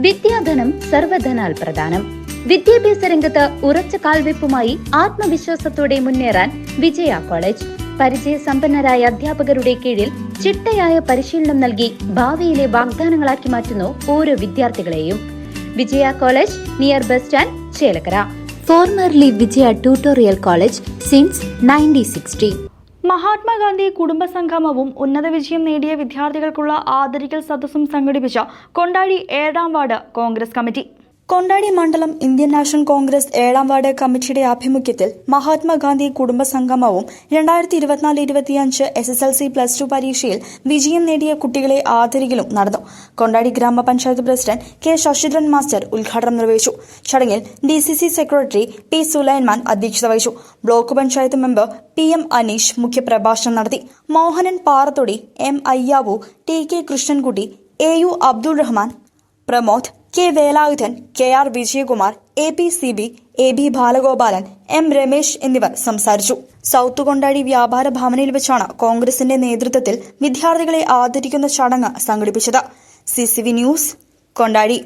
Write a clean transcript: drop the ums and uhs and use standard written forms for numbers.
വിദ്യാധനം സർവധനാൽ പ്രധാനം. വിദ്യാഭ്യാസ രംഗത്ത് ഉറച്ച കാൽവെപ്പുമായി ആത്മവിശ്വാസത്തോടെ മുന്നേറാൻ വിജയ കോളേജ്. പരിചയസമ്പന്നരായ അധ്യാപകരുടെ കീഴിൽ ചിട്ടയായ പരിശീലനം നൽകി ഭാവിയിലെ വാഗ്ദാനങ്ങളാക്കി മാറ്റുന്നു ഓരോ വിദ്യാർത്ഥികളെയും. Vijaya college near bus stand, Chelakkara. Formerly Vijaya tutorial college since 1960. Mahatma Gandhi കുടുംബസംഗമവും ഉന്നത വിജയം നേടിയ വിദ്യാർത്ഥികൾക്കുള്ള ആദരിക്കൽ സദസ്സും സംഘടിപ്പിച്ച കൊണ്ടാടി 7ാം വാർഡ് കോൺഗ്രസ് കമ്മിറ്റി. കൊണ്ടാടി മണ്ഡലം ഇന്ത്യൻ നാഷണൽ കോൺഗ്രസ് 7ാം വാർഡ് കമ്മിറ്റിയുടെ ആഭിമുഖ്യത്തിൽ മഹാത്മാഗാന്ധി കുടുംബസംഗമവും 2024-25 SSLC +2 പരീക്ഷയിൽ വിജയം നേടിയ കുട്ടികളെ ആദരിക്കലും നടന്നു. കൊണ്ടാടി ഗ്രാമപഞ്ചായത്ത് പ്രസിഡന്റ് കെ ശശിധരൻ മാസ്റ്റർ ഉദ്ഘാടനം നിർവഹിച്ചു. ചടങ്ങിൽ DCC സെക്രട്ടറി P സുലൈമാൻ അധ്യക്ഷത വഹിച്ചു. Block panchayat member PM Aneesh മുഖ്യപ്രഭാഷണം നടത്തി. Mohanan Parathodi, M Ayyavu, TK Krishnankutty, AU Abdul Rahman, Pramod, K Velayudhan, KR Vijayakumar, APCB, AB Balagopalan, M Ramesh എന്നിവർ സംസാരിച്ചു. സൗത്ത് കൊണ്ടാടി വ്യാപാര ഭവനിൽ വെച്ചാണ് കോൺഗ്രസിന്റെ നേതൃത്വത്തിൽ വിദ്യാർത്ഥികളെ ആദരിക്കുന്ന ചടങ്ങ് സംഘടിപ്പിച്ചത്. CCV news, കൊണ്ടാടി.